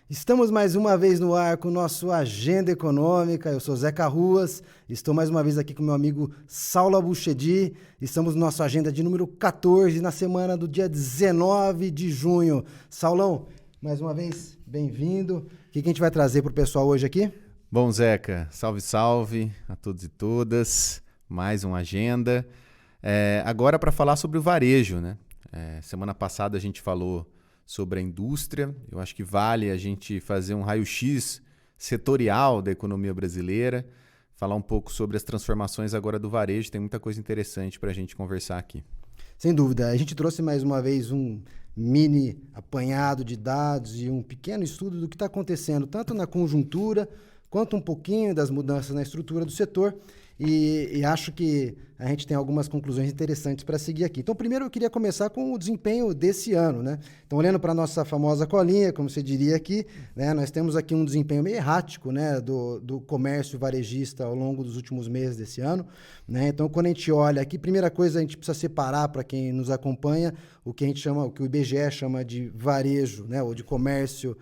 Estamos mais uma vez no ar com o nosso Agenda Econômica. Eu sou Zeca Ruas, estou mais uma vez aqui com meu amigo Saulo Abuchedi. Estamos no nosso Agenda de número 14, na semana do dia 19 de junho. Saulão, mais uma vez, bem-vindo. O que a gente vai trazer para o pessoal hoje aqui? Bom, Zeca, salve, salve a todos e todas. Mais uma agenda. Agora para falar sobre o varejo, né? Semana passada a gente falou sobre a indústria. Eu acho que vale a gente fazer um raio-x setorial da economia brasileira, falar um pouco sobre as transformações agora do varejo. Tem muita coisa interessante para a gente conversar aqui. Sem dúvida. A gente trouxe mais uma vez um mini apanhado de dados e um pequeno estudo do que está acontecendo, tanto na conjuntura, quanto um pouquinho das mudanças na estrutura do setor. E acho que a gente tem algumas conclusões interessantes para seguir aqui. Então, primeiro eu queria começar com o desempenho desse ano, né? Então, olhando para a nossa famosa colinha, como você diria aqui, né, nós temos aqui um desempenho meio errático, né, do comércio varejista ao longo dos últimos meses desse ano, né? Então, quando a gente olha aqui, primeira coisa, a gente precisa separar, para quem nos acompanha, o que a gente chama, o que o IBGE chama de varejo, né, ou de comércio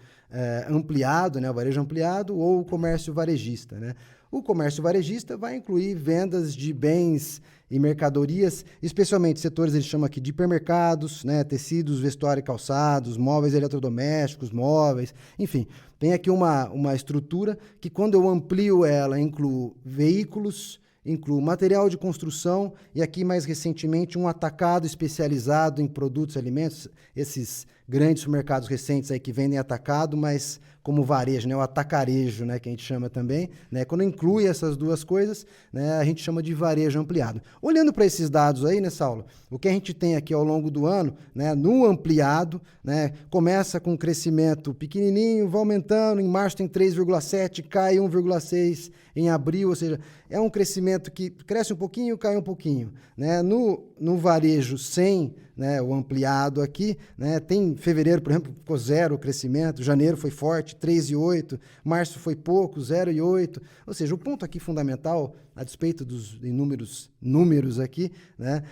ampliado, né, o varejo ampliado, ou o comércio varejista, né? O comércio varejista vai incluir vendas de bens e mercadorias, especialmente setores, eles chamam aqui de hipermercados, né, tecidos, vestuário e calçados, móveis eletrodomésticos, móveis, enfim. Tem aqui uma estrutura que, quando eu amplio ela, incluo veículos, incluo material de construção e aqui, mais recentemente, um atacado especializado em produtos e alimentos, esses grandes supermercados recentes aí que vendem atacado, mas como varejo, né, o atacarejo, né, que a gente chama também, né, quando inclui essas duas coisas, né, a gente chama de varejo ampliado. Olhando para esses dados aí, né, Saulo, o que a gente tem aqui ao longo do ano, né, no ampliado, né, começa com um crescimento pequenininho, vai aumentando, em março tem 3,7, cai 1,6 em abril, ou seja, é um crescimento que cresce um pouquinho, cai um pouquinho, né, no varejo sem, né, o ampliado aqui, né, tem fevereiro, por exemplo, ficou zero o crescimento, janeiro foi forte, 3,8, março foi pouco, 0,8, ou seja, o ponto aqui fundamental, a despeito dos inúmeros números aqui, né,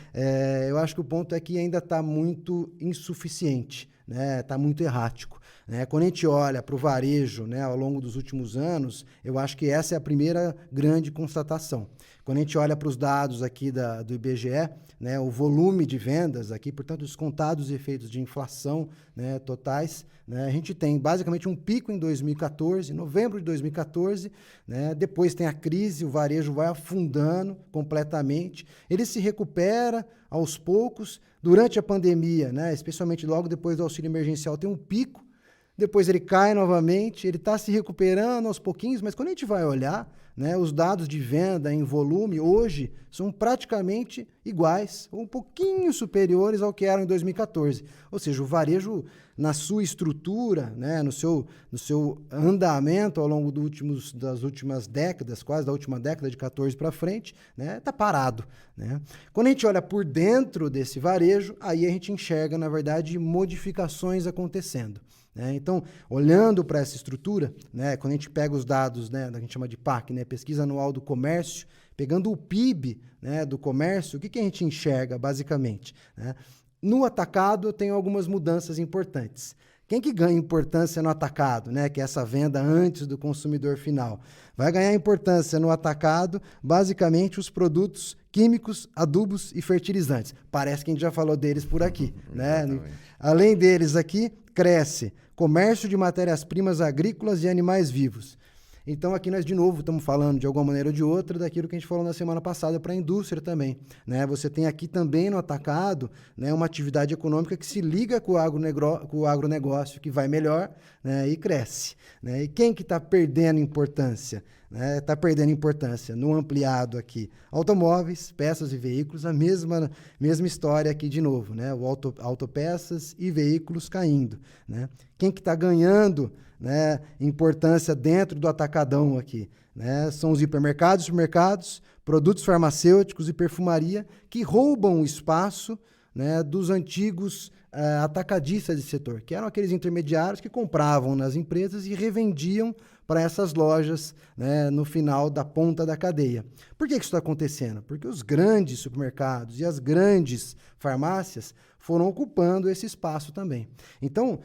eu acho que o ponto é que ainda está muito insuficiente, né, está muito errático. Né? Quando a gente olha para o varejo, né, ao longo dos últimos anos, eu acho que essa é a primeira grande constatação. Quando a gente olha para os dados aqui do IBGE, né, o volume de vendas aqui, portanto, descontados os efeitos de inflação, né, totais, né, a gente tem basicamente um pico em 2014, novembro de 2014, né, depois tem a crise, o varejo vai afundando completamente, ele se recupera aos poucos, durante a pandemia, né, especialmente logo depois do auxílio emergencial, tem um pico, depois ele cai novamente, ele está se recuperando aos pouquinhos, mas quando a gente vai olhar, né, os dados de venda em volume hoje são praticamente iguais, ou um pouquinho superiores ao que eram em 2014. Ou seja, o varejo, na sua estrutura, né, no seu andamento ao longo das últimas décadas, quase da última década de 14 para frente, né, tá parado. Né? Quando a gente olha por dentro desse varejo, aí a gente enxerga, na verdade, modificações acontecendo. Então, olhando para essa estrutura, né, quando a gente pega os dados, né, que a gente chama de PAC, né, Pesquisa Anual do Comércio, pegando o PIB, né, do comércio, o que a gente enxerga, basicamente? Né? No atacado, eu tenho algumas mudanças importantes. Quem que ganha importância no atacado, né, que é essa venda antes do consumidor final? Vai ganhar importância no atacado, basicamente, os produtos químicos, adubos e fertilizantes. Parece que a gente já falou deles por aqui. Né? Além deles aqui, cresce comércio de matérias-primas agrícolas e animais vivos. Então, aqui nós, de novo, estamos falando, de alguma maneira ou de outra, daquilo que a gente falou na semana passada para a indústria também. Né? Você tem aqui também no atacado, né, uma atividade econômica que se liga com o agronegócio, que vai melhor, né, e cresce. Né? E quem que está perdendo importância? Está perdendo importância no ampliado aqui. Automóveis, peças e veículos, a mesma história aqui de novo. Né? O autopeças e veículos caindo. Né? Quem que está ganhando, né, importância dentro do atacadão aqui, né, são os hipermercados, supermercados, produtos farmacêuticos e perfumaria que roubam o espaço, né, dos antigos atacadistas de setor, que eram aqueles intermediários que compravam nas empresas e revendiam para essas lojas, né, no final da ponta da cadeia. Por que isso está acontecendo? Porque os grandes supermercados e as grandes farmácias foram ocupando esse espaço também. Então,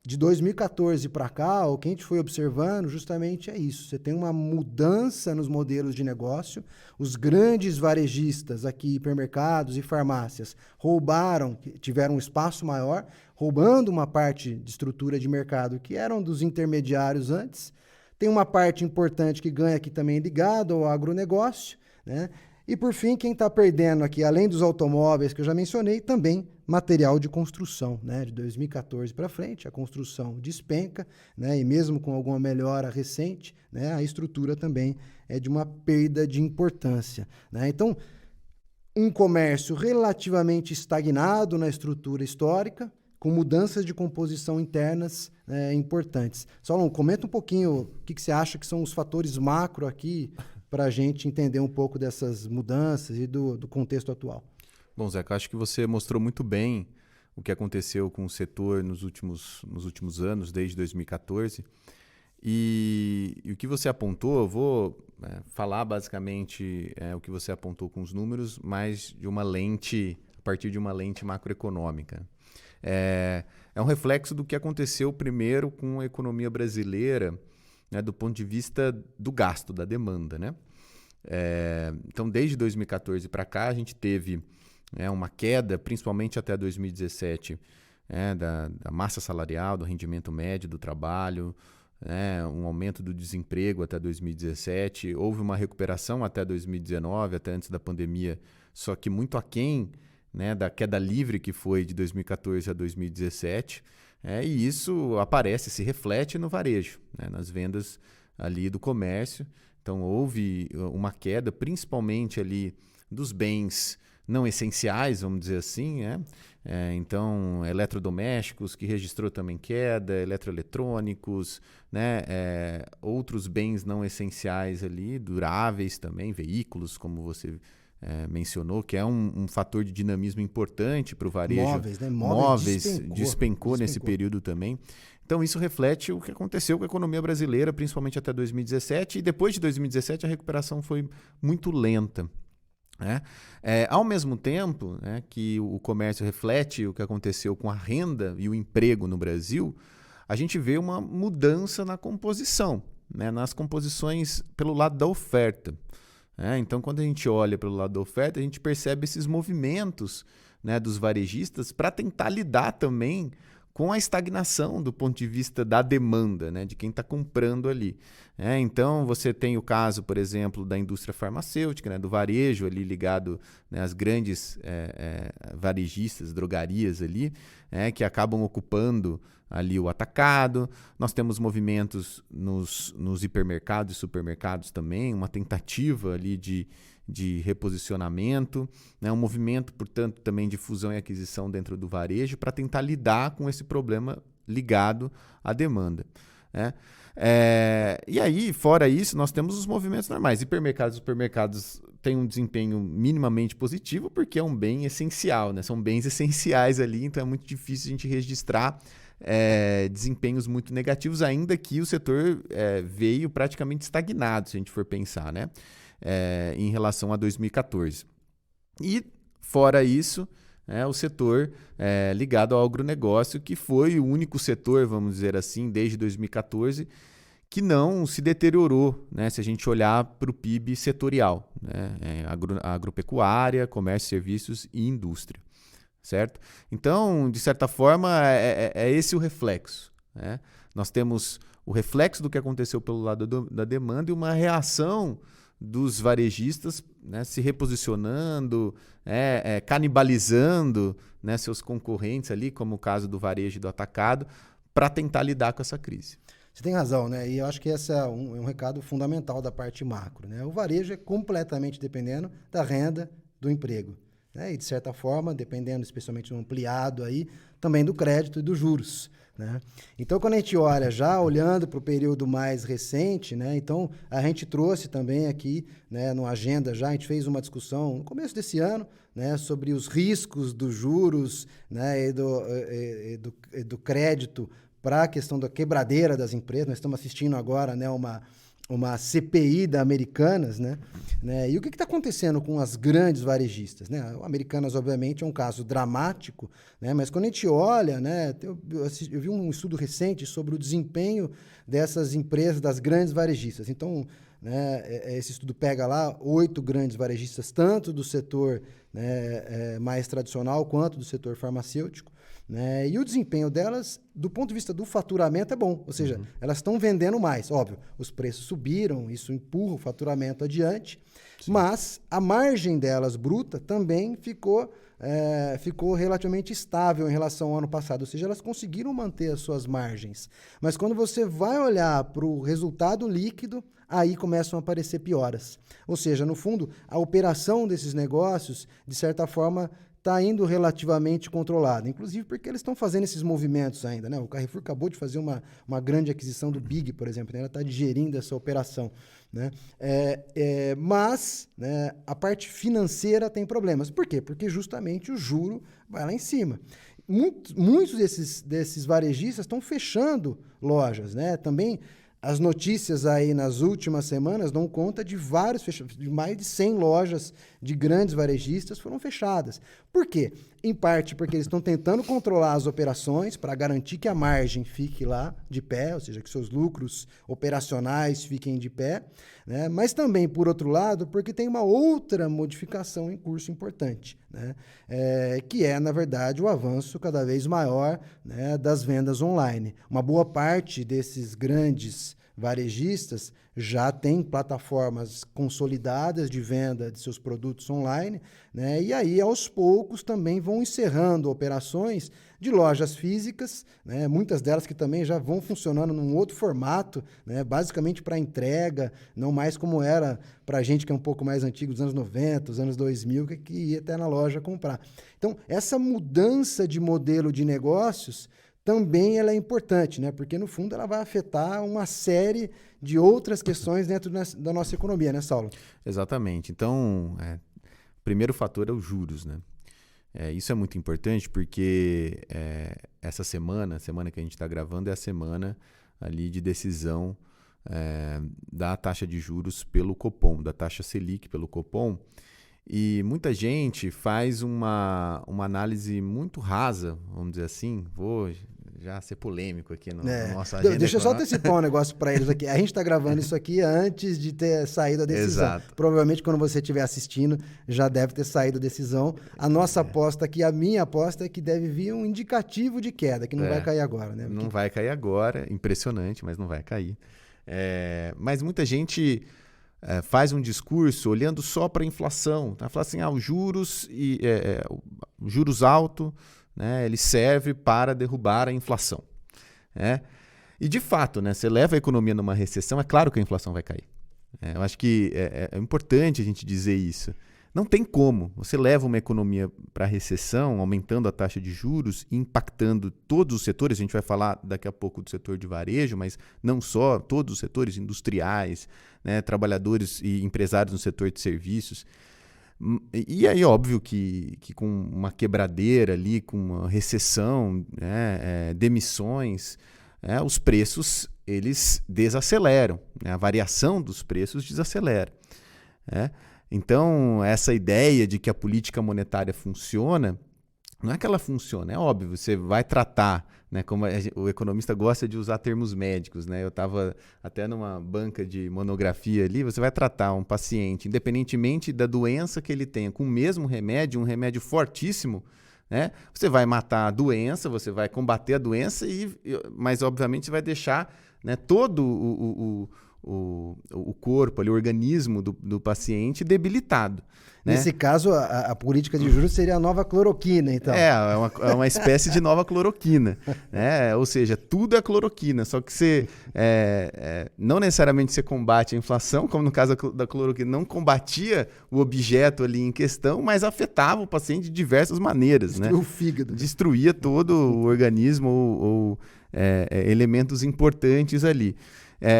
de 2014 para cá, o que a gente foi observando justamente é isso. Você tem uma mudança nos modelos de negócio. Os grandes varejistas aqui, hipermercados e farmácias, tiveram um espaço maior, roubando uma parte de estrutura de mercado que eram dos intermediários antes. Tem uma parte importante que ganha aqui também ligado ao agronegócio, né? E, por fim, quem está perdendo aqui, além dos automóveis que eu já mencionei, também material de construção, né? De 2014 para frente, a construção despenca, né? E mesmo com alguma melhora recente, né? A estrutura também é de uma perda de importância, né? Então, um comércio relativamente estagnado na estrutura histórica, com mudanças de composição internas importantes. Solon, comenta um pouquinho o que você acha que são os fatores macro aqui, para a gente entender um pouco dessas mudanças e do contexto atual. Bom, Zeca, acho que você mostrou muito bem o que aconteceu com o setor nos últimos anos, desde 2014. E o que você apontou, eu vou falar basicamente o que você apontou com os números, mas a partir de uma lente macroeconômica. É um reflexo do que aconteceu primeiro com a economia brasileira, né, do ponto de vista do gasto, da demanda, né? Então, desde 2014 para cá, a gente teve uma queda, principalmente até 2017, da massa salarial, do rendimento médio do trabalho, um aumento do desemprego até 2017. Houve uma recuperação até 2019, até antes da pandemia, só que muito aquém, né, da queda livre que foi de 2014 a 2017. E isso se reflete no varejo, né, nas vendas ali do comércio. Então, houve uma queda, principalmente ali dos bens não essenciais, vamos dizer assim, né? Então, eletrodomésticos, que registrou também queda, eletroeletrônicos, né? Outros bens não essenciais ali, duráveis também, veículos, como você mencionou, que é um fator de dinamismo importante para o varejo. Móveis, né? Móveis despencou nesse período também. Então, isso reflete o que aconteceu com a economia brasileira, principalmente até 2017. E depois de 2017, a recuperação foi muito lenta, né? Ao mesmo tempo, né, que o comércio reflete o que aconteceu com a renda e o emprego no Brasil, a gente vê uma mudança na composição, né, nas composições pelo lado da oferta. Então, quando a gente olha pelo lado da oferta, a gente percebe esses movimentos, né, dos varejistas para tentar lidar também com a estagnação do ponto de vista da demanda, né, de quem está comprando ali. Então, você tem o caso, por exemplo, da indústria farmacêutica, né, do varejo ali ligado, né, às grandes varejistas, drogarias ali, que acabam ocupando ali o atacado. Nós temos movimentos nos hipermercados e supermercados também, uma tentativa ali de reposicionamento, né? Um movimento, portanto, também de fusão e aquisição dentro do varejo para tentar lidar com esse problema ligado à demanda, né? E aí, fora isso, nós temos os movimentos normais. Hipermercados e supermercados têm um desempenho minimamente positivo porque é um bem essencial, né? São bens essenciais ali, então é muito difícil a gente registrar desempenhos muito negativos, ainda que o setor veio praticamente estagnado, se a gente for pensar, né? Em relação a 2014. E, fora isso, o setor ligado ao agronegócio, que foi o único setor, vamos dizer assim, desde 2014, que não se deteriorou, né, se a gente olhar para o PIB setorial, né, agropecuária, comércio, serviços e indústria. Certo? Então, de certa forma, é esse o reflexo, né? Nós temos o reflexo do que aconteceu pelo lado da demanda e uma reação dos varejistas, né, se reposicionando, canibalizando, né, seus concorrentes ali, como o caso do varejo e do atacado, para tentar lidar com essa crise. Você tem razão, né? E eu acho que esse é um recado fundamental da parte macro, né? O varejo é completamente dependendo da renda, do emprego. E, de certa forma, dependendo, especialmente no ampliado aí, também do crédito e dos juros, né? Então, quando a gente olha já, olhando para o período mais recente, né? Então, a gente trouxe também aqui, né, no Agenda já, a gente fez uma discussão no começo desse ano, né, sobre os riscos dos juros, né, e do crédito para a questão da quebradeira das empresas. Nós estamos assistindo agora, né, uma uma CPI da Americanas, né? E o que está acontecendo com as grandes varejistas, né? O Americanas, obviamente, é um caso dramático, né? Mas quando a gente olha, né? Eu vi um estudo recente sobre o desempenho dessas empresas, das grandes varejistas. Então, né, esse estudo pega lá 8 grandes varejistas, tanto do setor, né, mais tradicional quanto do setor farmacêutico. Né? E o desempenho delas, do ponto de vista do faturamento, é bom. Ou seja, elas estão vendendo mais. Óbvio, os preços subiram, isso empurra o faturamento adiante. Sim. Mas a margem delas bruta também ficou relativamente estável em relação ao ano passado. Ou seja, elas conseguiram manter as suas margens. Mas quando você vai olhar para o resultado líquido, aí começam a aparecer pioras. Ou seja, no fundo, a operação desses negócios, de certa forma, está indo relativamente controlada, inclusive porque eles estão fazendo esses movimentos ainda, né? O Carrefour acabou de fazer uma grande aquisição do Big, por exemplo, né? Ela está digerindo essa operação, né? Mas, né, a parte financeira tem problemas. Por quê? Porque justamente o juro vai lá em cima. Muitos desses varejistas estão fechando lojas, né? Também as notícias aí nas últimas semanas dão conta de de mais de 100 lojas de grandes varejistas foram fechadas. Por quê? Em parte porque eles estão tentando controlar as operações para garantir que a margem fique lá de pé, ou seja, que seus lucros operacionais fiquem de pé, né? Mas também, por outro lado, porque tem uma outra modificação em curso importante, né? Que é, na verdade, o avanço cada vez maior, né, das vendas online. Uma boa parte desses grandes varejistas já tem plataformas consolidadas de venda de seus produtos online, né? E aí, aos poucos, também vão encerrando operações de lojas físicas, né? Muitas delas que também já vão funcionando num outro formato, né? Basicamente para entrega, não mais como era para a gente que é um pouco mais antigo, dos anos 90, dos anos 2000, que ia até na loja comprar. Então, essa mudança de modelo de negócios também ela é importante, né? Porque, no fundo, ela vai afetar uma série de outras questões dentro da nossa economia, né, Saulo? Exatamente. Então, o primeiro fator é os juros, né? Isso é muito importante porque essa semana, a semana que a gente está gravando, é a semana ali de decisão da taxa de juros pelo Copom, da taxa Selic pelo Copom. E muita gente faz uma análise muito rasa, vamos dizer assim. Vou já ser polêmico aqui no nosso agenda. Deixa eu só antecipar um negócio para eles aqui. A gente está gravando isso aqui antes de ter saído a decisão. Exato. Provavelmente, quando você estiver assistindo, já deve ter saído a decisão. A nossa aposta aqui, a minha aposta é que deve vir um indicativo de queda, que não vai cair agora, né? Não vai cair agora. Impressionante, mas não vai cair. Mas muita gente faz um discurso olhando só para a inflação. Tá? Fala assim, os juros juros altos, né, ele serve para derrubar a inflação. Né? E, de fato, né, você leva a economia numa recessão, é claro que a inflação vai cair. Eu acho que é importante a gente dizer isso. Não tem como. Você leva uma economia para a recessão, aumentando a taxa de juros, impactando todos os setores. A gente vai falar daqui a pouco do setor de varejo, mas não só, todos os setores industriais, né, trabalhadores e empresários no setor de serviços. E aí, óbvio que com uma quebradeira ali, com uma recessão, né, demissões, os preços eles desaceleram, né? A variação dos preços desacelera. Né? Então, essa ideia de que a política monetária funciona, não é que ela funciona, é óbvio, você vai tratar, né, como o economista gosta de usar termos médicos, né? Eu estava até numa banca de monografia ali, você vai tratar um paciente, independentemente da doença que ele tenha, com o mesmo remédio, um remédio fortíssimo, né? Você vai matar a doença, você vai combater a doença, mas obviamente você vai deixar, né, todo o corpo, ali, o organismo do paciente debilitado. Né? Nesse caso, a política de juros seria a nova cloroquina, então. É uma espécie de nova cloroquina. Né? Ou seja, tudo é cloroquina, só que você não necessariamente você combate a inflação, como no caso da cloroquina, não combatia o objeto ali em questão, mas afetava o paciente de diversas maneiras. Destruía o fígado. Destruía todo o organismo ou elementos importantes ali.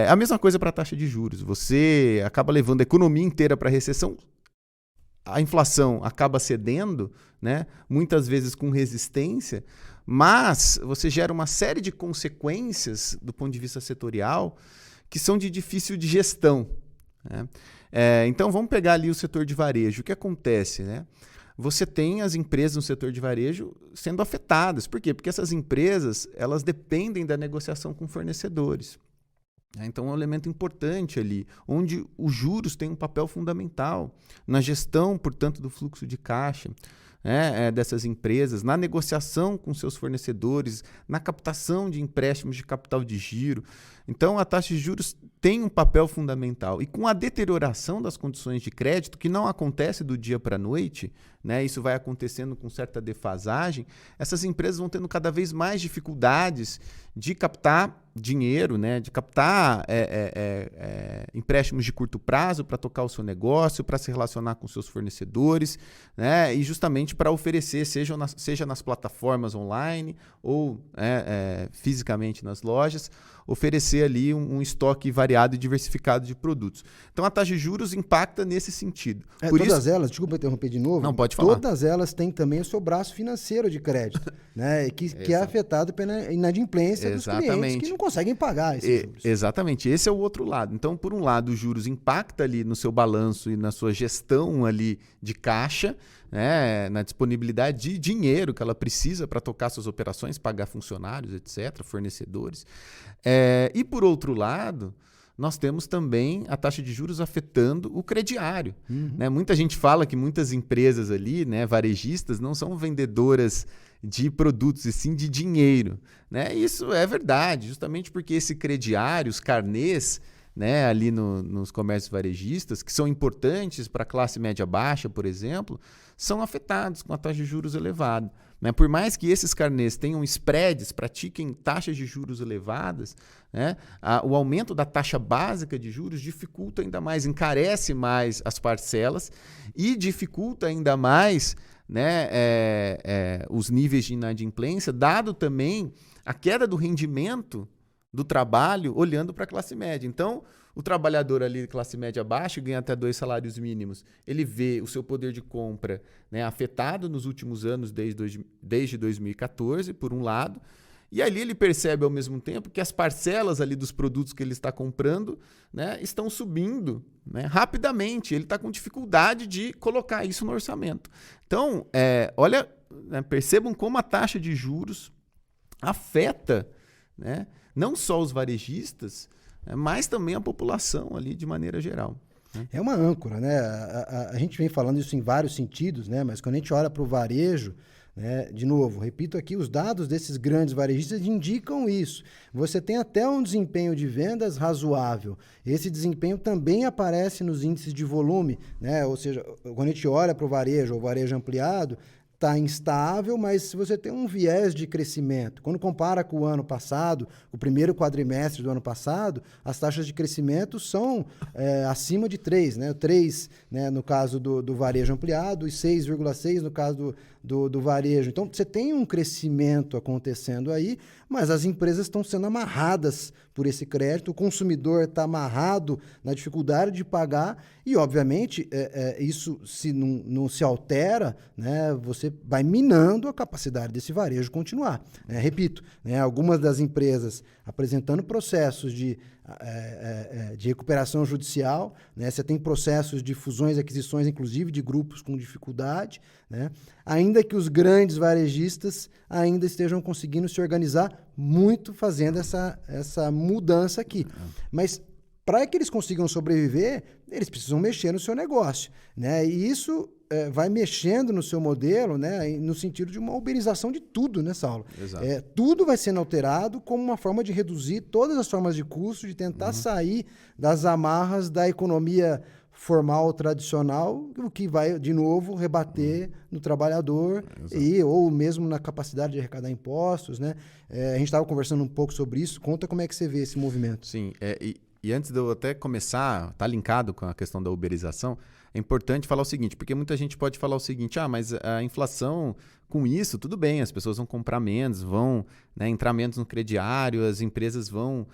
A mesma coisa para a taxa de juros. Você acaba levando a economia inteira para a recessão, a inflação acaba cedendo, né? Muitas vezes com resistência, mas você gera uma série de consequências do ponto de vista setorial que são de difícil de gestão, né? Então, vamos pegar ali o setor de varejo. O que acontece, né? Você tem as empresas no setor de varejo sendo afetadas. Por quê? Porque essas empresas, elas dependem da negociação com fornecedores. Então, é um elemento importante ali, onde os juros têm um papel fundamental na gestão, portanto, do fluxo de caixa, dessas empresas, na negociação com seus fornecedores, na captação de empréstimos de capital de giro. Então, a taxa de juros tem um papel fundamental. E com a deterioração das condições de crédito, que não acontece do dia para a noite, né, isso vai acontecendo com certa defasagem, essas empresas vão tendo cada vez mais dificuldades de captar dinheiro, né, de captar empréstimos de curto prazo para tocar o seu negócio, para se relacionar com seus fornecedores, né, e justamente para oferecer, seja nas plataformas online ou fisicamente nas lojas, oferecer ali um estoque variado e diversificado de produtos. Então, a taxa de juros impacta nesse sentido. Todas elas, desculpa interromper de novo, não, pode falar. Todas elas têm também o seu braço financeiro de crédito, né? que é afetado pela inadimplência dos clientes que não conseguem pagar esses juros. Exatamente, esse é o outro lado. Então, por um lado, os juros impactam ali no seu balanço e na sua gestão ali de caixa, né, na disponibilidade de dinheiro que ela precisa para tocar suas operações, pagar funcionários, etc., fornecedores. E, por outro lado, nós temos também a taxa de juros afetando o crediário. Né? Muita gente fala que muitas empresas ali, né, varejistas, não são vendedoras de produtos, e sim de dinheiro. Né? Isso é verdade, justamente porque esse crediário, os carnês, né, ali nos comércios varejistas, que são importantes para a classe média baixa, por exemplo, são afetados com a taxa de juros elevada. Né? Por mais que esses carnês tenham spreads, pratiquem taxas de juros elevadas, né, o aumento da taxa básica de juros dificulta ainda mais, encarece mais as parcelas e dificulta ainda mais, né, os níveis de inadimplência, dado também a queda do rendimento do trabalho olhando para a classe média. Então, o trabalhador ali de classe média baixa ganha até 2 salários mínimos. Ele vê o seu poder de compra, né, afetado nos últimos anos, desde 2014, por um lado, e ali ele percebe ao mesmo tempo que as parcelas ali dos produtos que ele está comprando, né, estão subindo, né, rapidamente. Ele está com dificuldade de colocar isso no orçamento. Então, olha, né, percebam como a taxa de juros afeta, né, não só os varejistas, mas também a população ali de maneira geral. É uma âncora, né? A gente vem falando isso em vários sentidos, né? Mas quando a gente olha para o varejo, né? De novo, repito aqui, os dados desses grandes varejistas indicam isso. Você tem até um desempenho de vendas razoável. Esse desempenho também aparece nos índices de volume, né? Ou seja, quando a gente olha para o varejo, ou varejo ampliado, está instável, mas se você tem um viés de crescimento, quando compara com o ano passado, o primeiro quadrimestre do ano passado, as taxas de crescimento são acima de 3, né? 3, né, no caso do varejo ampliado e 6,6 no caso do varejo. Então, você tem um crescimento acontecendo aí, mas as empresas estão sendo amarradas por esse crédito, o consumidor está amarrado na dificuldade de pagar e, obviamente, isso se não se altera, né, você vai minando a capacidade desse varejo continuar. Repito, né, algumas das empresas apresentando processos de recuperação judicial, né? Você tem processos de fusões e aquisições, inclusive de grupos com dificuldade, né? Ainda que os grandes varejistas ainda estejam conseguindo se organizar muito fazendo essa mudança aqui. Mas para que eles consigam sobreviver, eles precisam mexer no seu negócio, né? E isso vai mexendo no seu modelo, né? No sentido de uma uberização de tudo, né, Saulo? Exato. Tudo vai sendo alterado como uma forma de reduzir todas as formas de custo, de tentar sair das amarras da economia formal tradicional, o que vai, de novo, rebater no trabalhador ou mesmo na capacidade de arrecadar impostos, né? A gente estava conversando um pouco sobre isso. Conta como é que você vê esse movimento. Sim, e antes de eu até começar, tá linkado com a questão da uberização, é importante falar o seguinte, porque muita gente pode falar o seguinte, mas a inflação, com isso, tudo bem, as pessoas vão comprar menos, vão, né, entrar menos no crediário, as empresas vão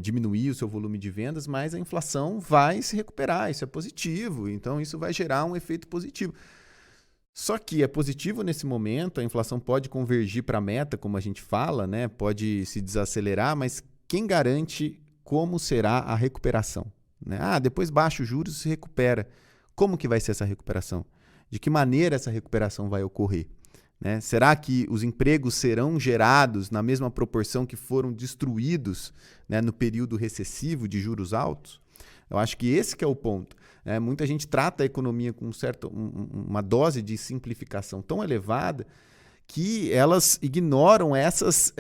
diminuir o seu volume de vendas, mas a inflação vai se recuperar, isso é positivo, então isso vai gerar um efeito positivo. Só que é positivo nesse momento, a inflação pode convergir para a meta, como a gente fala, né, pode se desacelerar, mas quem garante como será a recuperação. Né? Depois baixa os juros e se recupera. Como que vai ser essa recuperação? De que maneira essa recuperação vai ocorrer? Né? Será que os empregos serão gerados na mesma proporção que foram destruídos, né, no período recessivo de juros altos? Eu acho que esse que é o ponto. Muita gente trata a economia com uma dose de simplificação tão elevada que elas ignoram essas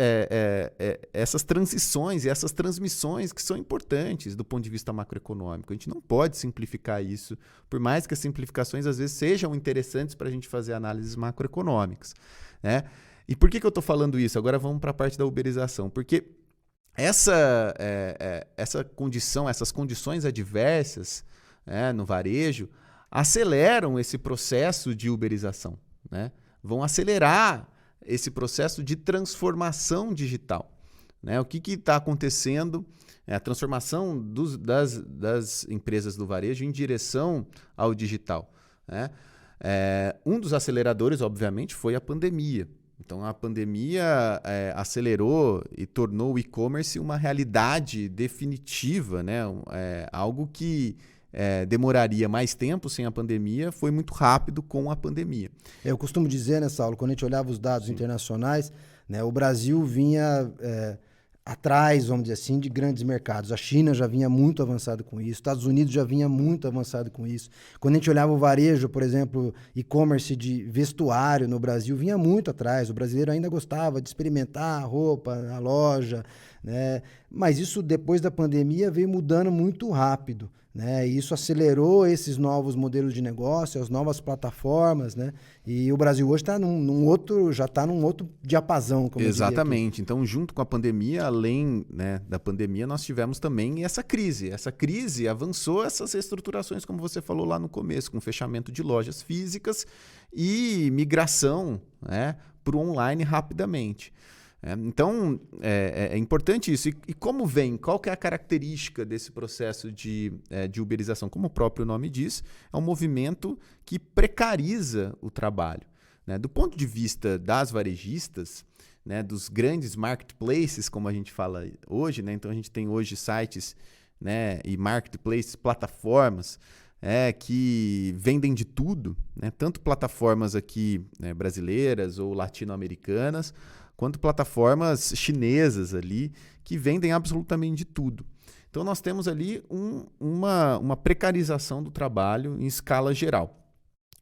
transições e essas transmissões que são importantes do ponto de vista macroeconômico. A gente não pode simplificar isso, por mais que as simplificações às vezes sejam interessantes para a gente fazer análises macroeconômicas. Né? E por que eu estou falando isso? Agora vamos para a parte da uberização. Porque essa condição, essas condições adversas, no varejo, aceleram esse processo de uberização, né? Vão acelerar esse processo de transformação digital. Né? O que está acontecendo? A transformação das empresas do varejo em direção ao digital. Né? Um dos aceleradores, obviamente, foi a pandemia. Então, a pandemia acelerou e tornou o e-commerce uma realidade definitiva, né? Algo que demoraria mais tempo sem a pandemia, foi muito rápido com a pandemia. Eu costumo dizer, né, Saulo, quando a gente olhava os dados internacionais, né, o Brasil vinha atrás, vamos dizer assim, de grandes mercados. A China já vinha muito avançado com isso, Estados Unidos já vinha muito avançado com isso. Quando a gente olhava o varejo, por exemplo, e-commerce de vestuário no Brasil, vinha muito atrás. O brasileiro ainda gostava de experimentar a roupa na loja, né? Mas isso, depois da pandemia, veio mudando muito rápido. Né? E isso acelerou esses novos modelos de negócio, as novas plataformas, né? E o Brasil hoje está já está num outro diapasão, como Exatamente. Então, junto com a pandemia, além, né, da pandemia, nós tivemos também essa crise. Essa crise avançou essas reestruturações, como você falou lá no começo, com fechamento de lojas físicas e migração, né, para o online rapidamente. Então, é importante isso. E como vem? Qual que é a característica desse processo de uberização? Como o próprio nome diz, é um movimento que precariza o trabalho. Né? Do ponto de vista das varejistas, né, dos grandes marketplaces, como a gente fala hoje, né? Então a gente tem hoje sites, né, e marketplaces, plataformas, que vendem de tudo, né? Tanto plataformas aqui, né, brasileiras ou latino-americanas, quanto plataformas chinesas ali, que vendem absolutamente de tudo. Então, nós temos ali uma precarização do trabalho em escala geral.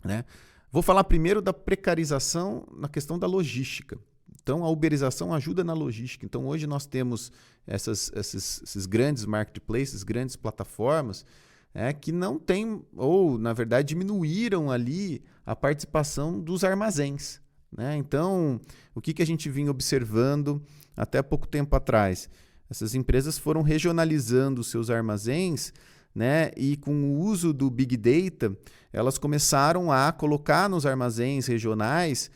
Né? Vou falar primeiro da precarização na questão da logística. Então, a uberização ajuda na logística. Então, hoje nós temos esses grandes marketplaces, grandes plataformas, que não têm, ou, na verdade, diminuíram ali a participação dos armazéns. Né? Então, o que a gente vinha observando até pouco tempo atrás? Essas empresas foram regionalizando os seus armazéns, né? E com o uso do Big Data, elas começaram a colocar nos armazéns regionais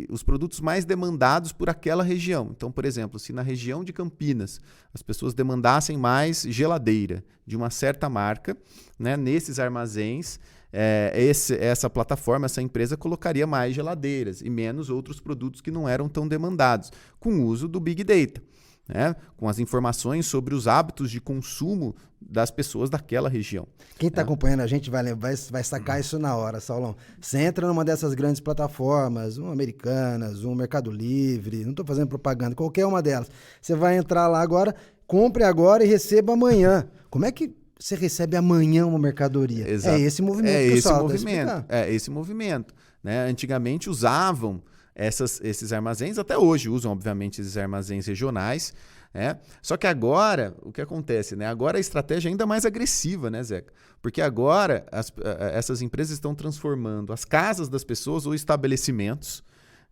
os produtos mais demandados por aquela região. Então, por exemplo, se na região de Campinas as pessoas demandassem mais geladeira de uma certa marca, né, nesses armazéns, essa plataforma, essa empresa colocaria mais geladeiras e menos outros produtos que não eram tão demandados, com o uso do Big Data, né? Com as informações sobre os hábitos de consumo das pessoas daquela região. Quem está acompanhando a gente vai sacar isso na hora, Saulão. Você entra numa dessas grandes plataformas, Americanas, Mercado Livre, não estou fazendo propaganda, qualquer uma delas. Você vai entrar lá agora, compre agora e receba amanhã. Como é que você recebe amanhã uma mercadoria? Exato. É esse movimento que o Saulo explicar. É esse movimento. Né? Antigamente usavam esses armazéns, até hoje usam, obviamente, esses armazéns regionais. Só que agora, o que acontece? Né? Agora a estratégia é ainda mais agressiva, né, Zeca? Porque agora essas empresas estão transformando as casas das pessoas ou estabelecimentos,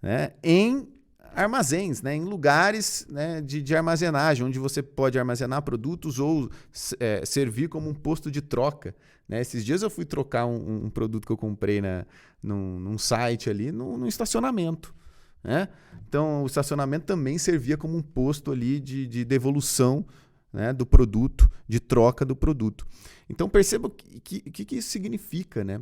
né, em armazéns, né, em lugares, né, de armazenagem, onde você pode armazenar produtos ou servir como um posto de troca. Né? Esses dias eu fui trocar um produto que eu comprei num site ali, num estacionamento. Né? Então, o estacionamento também servia como um posto ali de devolução, né, do produto, de troca do produto. Então, perceba o que isso significa. Né?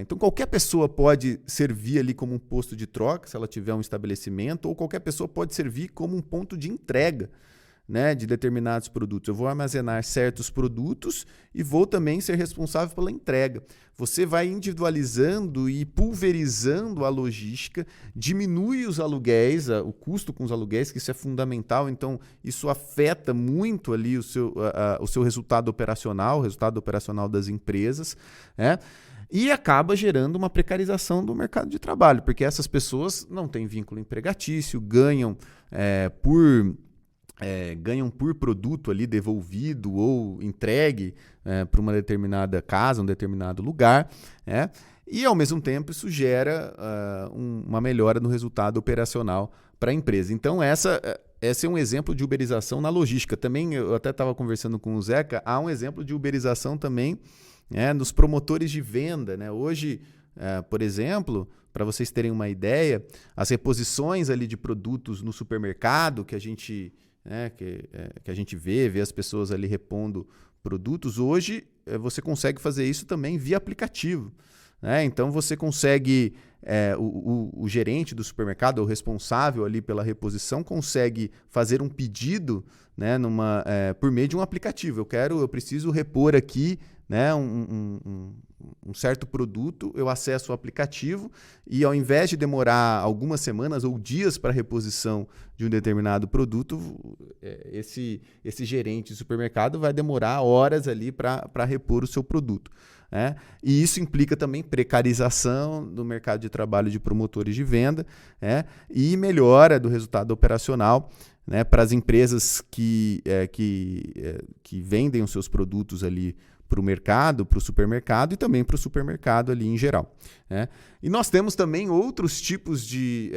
Então, qualquer pessoa pode servir ali como um posto de troca, se ela tiver um estabelecimento, ou qualquer pessoa pode servir como um ponto de entrega. né, de determinados produtos. Eu vou armazenar certos produtos e vou também ser responsável pela entrega. Você vai individualizando e pulverizando a logística, diminui os aluguéis, o custo com os aluguéis, que isso é fundamental. Então, isso afeta muito ali o seu resultado operacional, o resultado operacional das empresas, né? E acaba gerando uma precarização do mercado de trabalho, porque essas pessoas não têm vínculo empregatício, ganham por produto ali devolvido ou entregue para uma determinada casa, um determinado lugar, né? E, ao mesmo tempo, isso gera uma melhora no resultado operacional para a empresa. Então, esse é um exemplo de uberização na logística. Também, eu até estava conversando com o Zeca, há um exemplo de uberização também, nos promotores de venda, né? Hoje, por exemplo, para vocês terem uma ideia, as reposições ali de produtos no supermercado que a gente, que a gente vê as pessoas ali repondo produtos, hoje você consegue fazer isso também via aplicativo, né? Então você consegue, o gerente do supermercado, o responsável ali pela reposição, consegue fazer um pedido, né, por meio de um aplicativo. Eu preciso repor aqui, né, um certo produto, eu acesso o aplicativo e, ao invés de demorar algumas semanas ou dias para a reposição de um determinado produto, esse gerente de supermercado vai demorar horas ali para repor o seu produto, né? E isso implica também precarização do mercado de trabalho de promotores de venda, né? E melhora do resultado operacional, né, para as empresas que vendem os seus produtos ali para o mercado, para o supermercado e também para o supermercado ali em geral, né? E nós temos também outros tipos de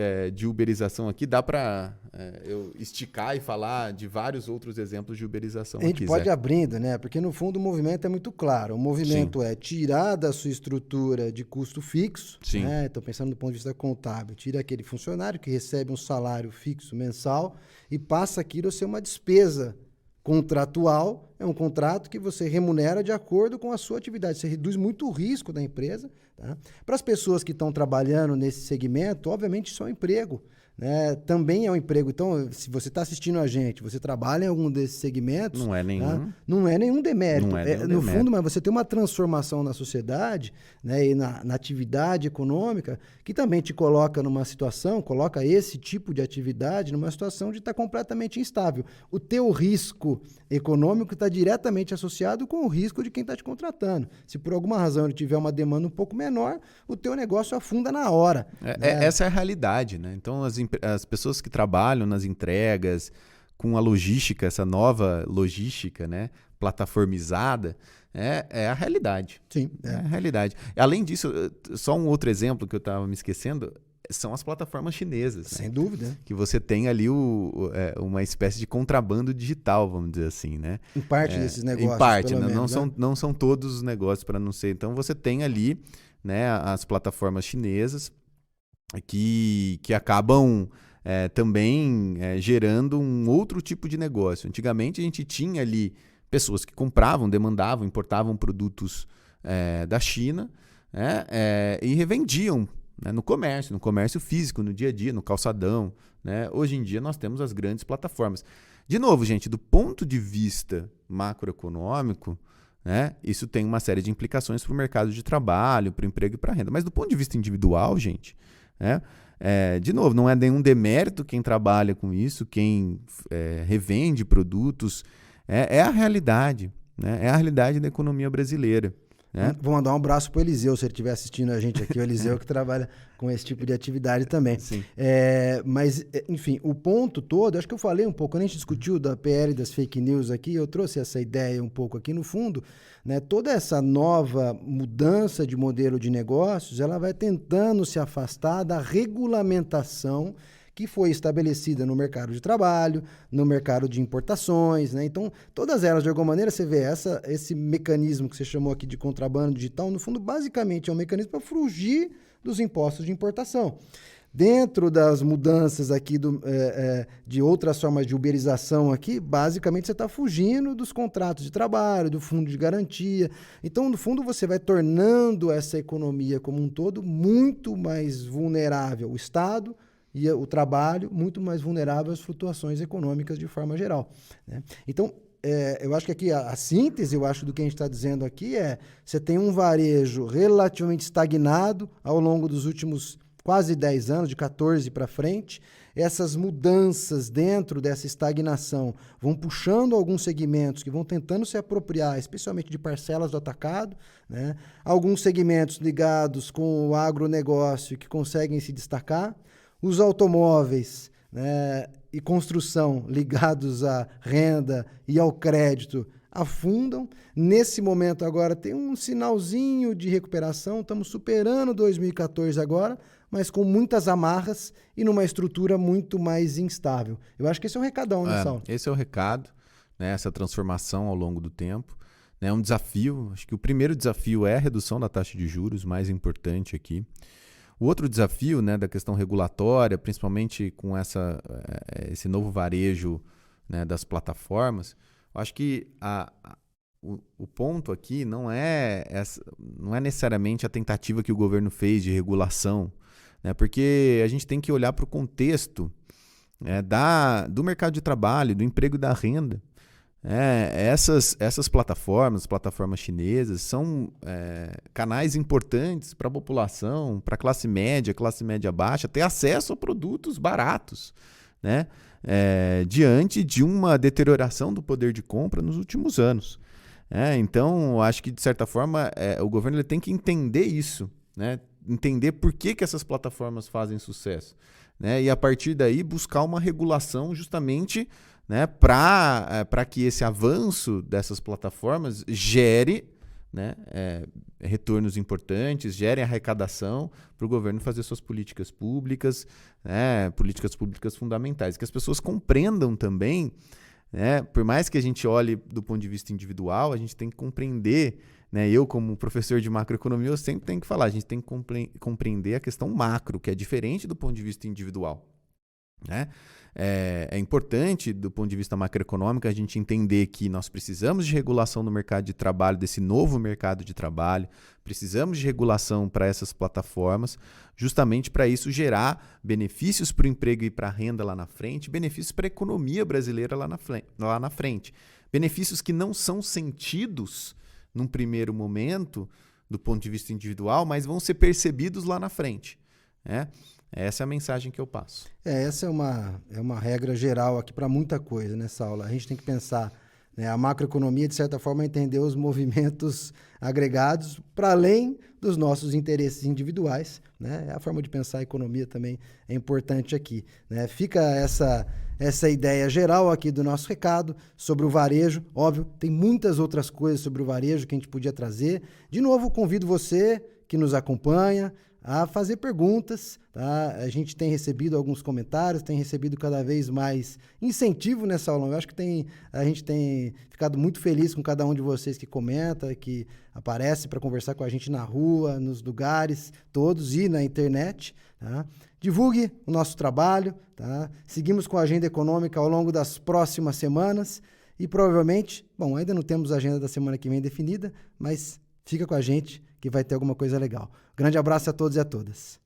uberização aqui. Dá para eu esticar e falar de vários outros exemplos de uberização aqui. A gente pode ir abrindo, né? Porque no fundo o movimento é muito claro. O movimento é tirar da sua estrutura de custo fixo, né? Então, pensando do ponto de vista contábil, tira aquele funcionário que recebe um salário fixo mensal e passa aquilo a ser uma despesa contratual. É um contrato que você remunera de acordo com a sua atividade. Você reduz muito o risco da empresa, tá? Para as pessoas que estão trabalhando nesse segmento, obviamente isso é um emprego, né? Também é um emprego. Então, se você está assistindo a gente, você trabalha em algum desses segmentos... Não é nenhum. Tá? Não é nenhum demérito. Não é nenhum no demérito. fundo, mas você tem uma transformação na sociedade, né, e na atividade econômica que também te coloca numa situação, coloca esse tipo de atividade numa situação de estar completamente instável. O teu risco econômico está diretamente associado com o risco de quem está te contratando. Se por alguma razão ele tiver uma demanda um pouco menor, o teu negócio afunda na hora. Né? Essa é a realidade, né? Então, as pessoas que trabalham nas entregas, com a logística, essa nova logística, né, plataformizada, é a realidade. Sim. É a realidade. Além disso, só um outro exemplo que eu estava me esquecendo, são as plataformas chinesas. Sem né? dúvida. Que você tem ali uma espécie de contrabando digital, vamos dizer assim, né? Em parte desses negócios, em parte, pelo né? menos, Não são todos os negócios, para não ser. Então, você tem ali, né, as plataformas chinesas que acabam também gerando um outro tipo de negócio. Antigamente, a gente tinha ali pessoas que compravam, demandavam, importavam produtos da China, né, e revendiam, né, no comércio físico, no dia a dia, no calçadão, né? Hoje em dia nós temos as grandes plataformas. De novo, gente, do ponto de vista macroeconômico, né, isso tem uma série de implicações para o mercado de trabalho, para o emprego e para a renda. Mas do ponto de vista individual, gente, né, de novo, não é nenhum demérito quem trabalha com isso, quem revende produtos. É a realidade, né? É a realidade da economia brasileira. Né? Vou mandar um abraço para o Eliseu, se ele estiver assistindo a gente aqui, o Eliseu que trabalha com esse tipo de atividade também. Sim. Mas, enfim, o ponto todo, acho que eu falei um pouco, quando a gente discutiu da PL das fake news aqui, eu trouxe essa ideia um pouco aqui no fundo, né? Toda essa nova mudança de modelo de negócios, ela vai tentando se afastar da regulamentação que foi estabelecida no mercado de trabalho, no mercado de importações, né? Então, todas elas, de alguma maneira, você vê esse mecanismo que você chamou aqui de contrabando digital, no fundo, basicamente é um mecanismo para fugir dos impostos de importação. Dentro das mudanças aqui de outras formas de uberização aqui, basicamente você está fugindo dos contratos de trabalho, do fundo de garantia. Então, no fundo, você vai tornando essa economia como um todo muito mais vulnerável. O Estado e o trabalho muito mais vulnerável às flutuações econômicas de forma geral, né? Então, eu acho que aqui a síntese, eu acho, do que a gente está dizendo aqui você tem um varejo relativamente estagnado ao longo dos últimos quase 10 anos, de 14 para frente. Essas mudanças dentro dessa estagnação vão puxando alguns segmentos que vão tentando se apropriar, especialmente de parcelas do atacado, né? Alguns segmentos ligados com o agronegócio que conseguem se destacar. Os automóveis, né, e construção ligados à renda e ao crédito afundam. Nesse momento agora tem um sinalzinho de recuperação, estamos superando 2014 agora, mas com muitas amarras e numa estrutura muito mais instável. Eu acho que esse é um recadão, né, Saulo? Esse é o recado, né? Essa transformação ao longo do tempo. É um desafio, acho que o primeiro desafio é a redução da taxa de juros, mais importante aqui. O outro desafio, né, da questão regulatória, principalmente com esse novo varejo, né, das plataformas, eu acho que o ponto aqui não é necessariamente a tentativa que o governo fez de regulação, né, porque a gente tem que olhar para o contexto, né, do mercado de trabalho, do emprego e da renda. Essas plataformas chinesas, são canais importantes para a população, para a classe média baixa, ter acesso a produtos baratos, né? Diante de uma deterioração do poder de compra nos últimos anos. Então, acho que, de certa forma, o governo ele tem que entender isso, né? Entender por que essas plataformas fazem sucesso, né? E, a partir daí, buscar uma regulação justamente, né, para que esse avanço dessas plataformas gere, né, retornos importantes, gere arrecadação para o governo fazer suas políticas públicas, né, políticas públicas fundamentais. Que as pessoas compreendam também, né, por mais que a gente olhe do ponto de vista individual, a gente tem que compreender, né, eu como professor de macroeconomia, eu sempre tenho que falar, a gente tem que compreender a questão macro, que é diferente do ponto de vista individual, né? É importante, do ponto de vista macroeconômico, a gente entender que nós precisamos de regulação no mercado de trabalho, desse novo mercado de trabalho, precisamos de regulação para essas plataformas, justamente para isso gerar benefícios para o emprego e para a renda lá na frente, benefícios para a economia brasileira lá na frente. Benefícios que não são sentidos num primeiro momento, do ponto de vista individual, mas vão ser percebidos lá na frente, né? Essa é a mensagem que eu passo. Essa é uma regra geral aqui para muita coisa nessa aula. A gente tem que pensar, né, a macroeconomia, de certa forma, entender os movimentos agregados para além dos nossos interesses individuais, né? A forma de pensar a economia também é importante aqui, né? Fica essa ideia geral aqui do nosso recado sobre o varejo. Óbvio, tem muitas outras coisas sobre o varejo que a gente podia trazer. De novo, convido você que nos acompanha a fazer perguntas, tá? A gente tem recebido alguns comentários, tem recebido cada vez mais incentivo nessa aula. Eu acho que a gente tem ficado muito feliz com cada um de vocês que comenta, que aparece para conversar com a gente na rua, nos lugares todos e na internet, tá? Divulgue o nosso trabalho, tá? Seguimos com a agenda econômica ao longo das próximas semanas e provavelmente, ainda não temos a agenda da semana que vem definida, mas fica com a gente que vai ter alguma coisa legal. Grande abraço a todos e a todas.